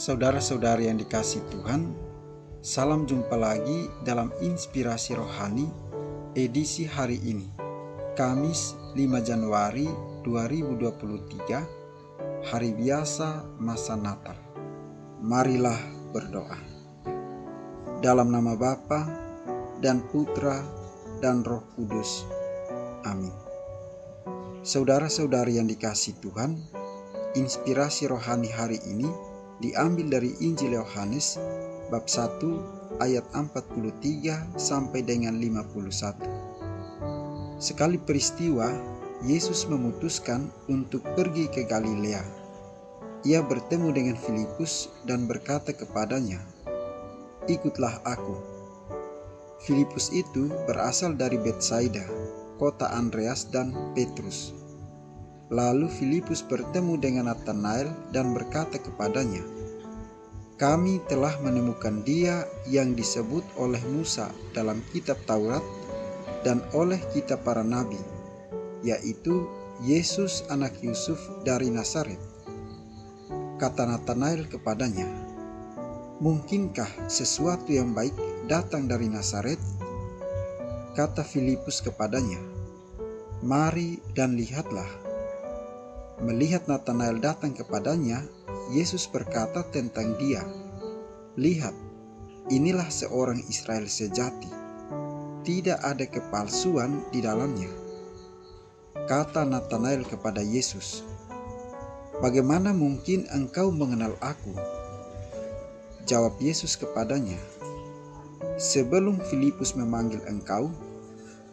Saudara-saudari yang dikasihi Tuhan, salam jumpa lagi dalam Inspirasi Rohani edisi hari ini, Kamis 5 Januari 2023, hari biasa masa Natal. Marilah berdoa. Dalam nama Bapa dan Putra dan Roh Kudus. Amin. Saudara-saudari yang dikasihi Tuhan, inspirasi rohani hari ini diambil dari Injil Yohanes bab 1 ayat 43 sampai dengan 51. Sekali peristiwa, Yesus memutuskan untuk pergi ke Galilea. Ia bertemu dengan Filipus dan berkata kepadanya, "Ikutlah aku." Filipus itu berasal dari Betsaida, kota Andreas dan Petrus. Lalu Filipus bertemu dengan Natanael dan berkata kepadanya, "Kami telah menemukan Dia yang disebut oleh Musa dalam kitab Taurat dan oleh kitab para nabi, yaitu Yesus anak Yusuf dari Nazaret." Kata Natanael kepadanya, "Mungkinkah sesuatu yang baik datang dari Nazaret?" Kata Filipus kepadanya, "Mari dan lihatlah." Melihat Natanael datang kepadanya, Yesus berkata tentang dia, "Lihat, inilah seorang Israel sejati. Tidak ada kepalsuan di dalamnya." Kata Natanael kepada Yesus, "Bagaimana mungkin engkau mengenal aku?" Jawab Yesus kepadanya, "Sebelum Filipus memanggil engkau,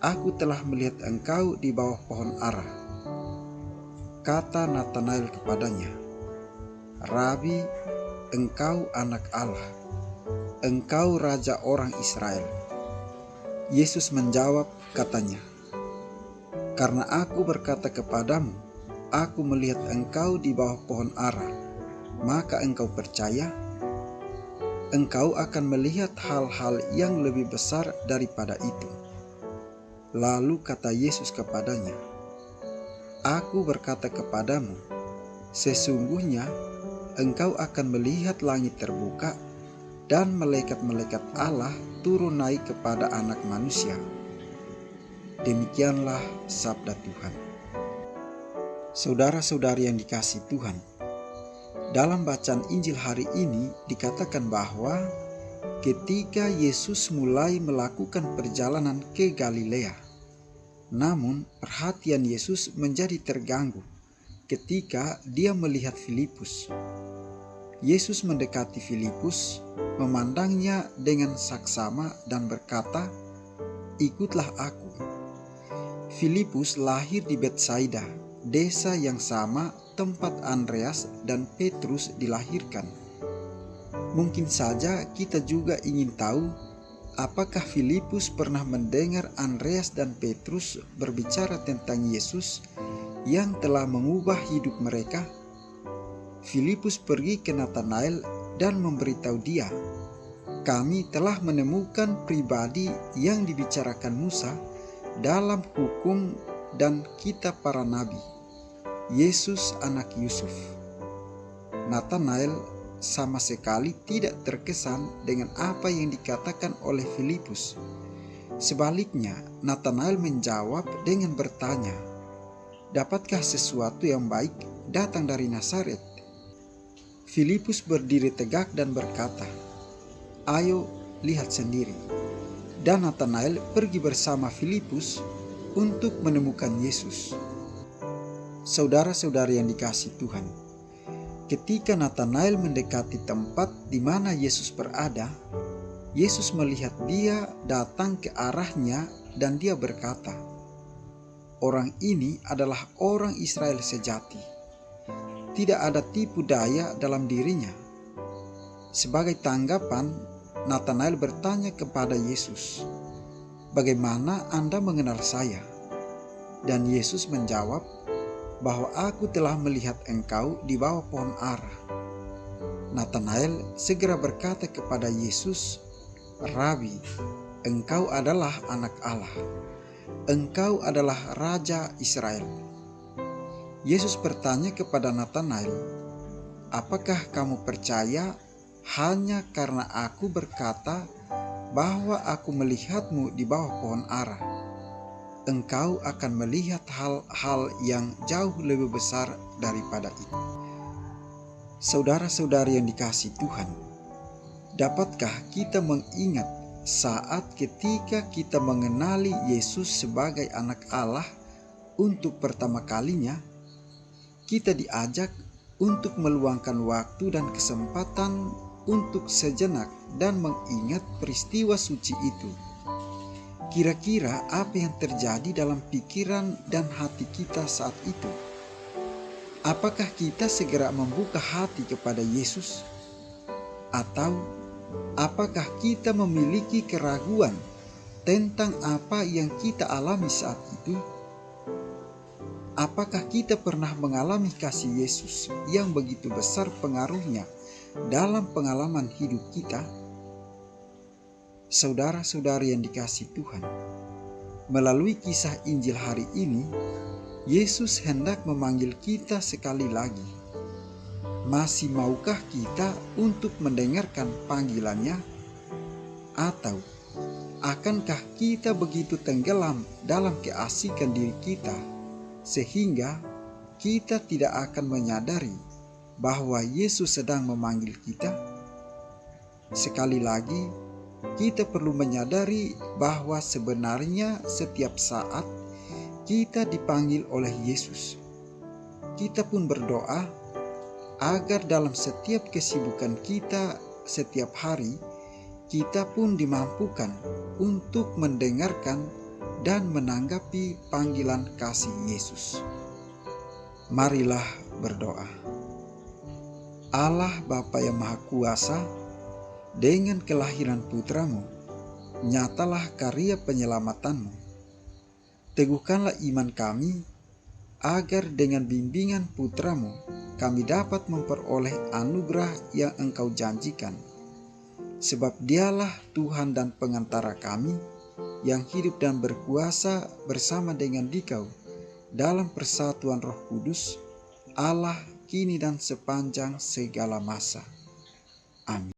aku telah melihat engkau di bawah pohon ara." Kata Natanael kepadanya, "Rabi, engkau anak Allah, engkau raja orang Israel." Yesus menjawab katanya, "Karena aku berkata kepadamu, aku melihat engkau di bawah pohon ara, maka engkau percaya? Engkau akan melihat hal-hal yang lebih besar daripada itu." Lalu kata Yesus kepadanya, "Aku berkata kepadamu, sesungguhnya engkau akan melihat langit terbuka dan malaikat-malaikat Allah turun naik kepada Anak Manusia." Demikianlah sabda Tuhan. Saudara-saudari yang dikasihi Tuhan, dalam bacaan Injil hari ini dikatakan bahwa ketika Yesus mulai melakukan perjalanan ke Galilea, namun perhatian Yesus menjadi terganggu ketika dia melihat Filipus. Yesus mendekati Filipus, memandangnya dengan saksama dan berkata, "Ikutlah aku." Filipus lahir di Betsaida, desa yang sama tempat Andreas dan Petrus dilahirkan. Mungkin saja kita juga ingin tahu, apakah Filipus pernah mendengar Andreas dan Petrus berbicara tentang Yesus yang telah mengubah hidup mereka? Filipus pergi ke Natanael dan memberitahu dia, "Kami telah menemukan pribadi yang dibicarakan Musa dalam hukum dan kitab para nabi, Yesus anak Yusuf." Natanael sama sekali tidak terkesan dengan apa yang dikatakan oleh Filipus. Sebaliknya, Natanael menjawab dengan bertanya, "Dapatkah sesuatu yang baik datang dari Nazaret?" Filipus berdiri tegak dan berkata, "Ayo, lihat sendiri." Dan Natanael pergi bersama Filipus untuk menemukan Yesus. Saudara-saudari yang dikasihi Tuhan, ketika Natanael mendekati tempat di mana Yesus berada, Yesus melihat dia datang ke arahnya dan dia berkata, "Orang ini adalah orang Israel sejati. Tidak ada tipu daya dalam dirinya." Sebagai tanggapan, Natanael bertanya kepada Yesus, "Bagaimana Anda mengenal saya?" Dan Yesus menjawab bahwa, "Aku telah melihat engkau di bawah pohon ara." Natanael segera berkata kepada Yesus, "Rabi, engkau adalah anak Allah. Engkau adalah Raja Israel." Yesus bertanya kepada Natanael, "Apakah kamu percaya hanya karena aku berkata bahwa aku melihatmu di bawah pohon ara. Engkau akan melihat hal-hal yang jauh lebih besar daripada itu. Saudara-saudari yang dikasihi Tuhan, dapatkah kita mengingat saat ketika kita mengenali Yesus sebagai anak Allah untuk pertama kalinya, kita diajak untuk meluangkan waktu dan kesempatan untuk sejenak dan mengingat peristiwa suci itu. Kira-kira apa yang terjadi dalam pikiran dan hati kita saat itu? Apakah kita segera membuka hati kepada Yesus? Atau apakah kita memiliki keraguan tentang apa yang kita alami saat itu? Apakah kita pernah mengalami kasih Yesus yang begitu besar pengaruhnya dalam pengalaman hidup kita? Saudara-saudari yang dikasihi Tuhan, melalui kisah Injil hari ini, Yesus hendak memanggil kita sekali lagi. Masih maukah kita untuk mendengarkan panggilannya? Atau akankah kita begitu tenggelam dalam keasikan diri kita, sehingga kita tidak akan menyadari bahwa Yesus sedang memanggil kita? Sekali lagi, kita perlu menyadari bahwa sebenarnya setiap saat kita dipanggil oleh Yesus. Kita pun berdoa agar dalam setiap kesibukan kita setiap hari, kita pun dimampukan untuk mendengarkan dan menanggapi panggilan kasih Yesus. Marilah berdoa. Allah Bapa yang Maha Kuasa, dengan kelahiran putra-Mu, nyatalah karya penyelamatan-Mu. Teguhkanlah iman kami, agar dengan bimbingan putra-Mu, kami dapat memperoleh anugerah yang Engkau janjikan. Sebab Dialah Tuhan dan pengantara kami, yang hidup dan berkuasa bersama dengan Dikau dalam persatuan Roh Kudus, Allah kini dan sepanjang segala masa. Amin.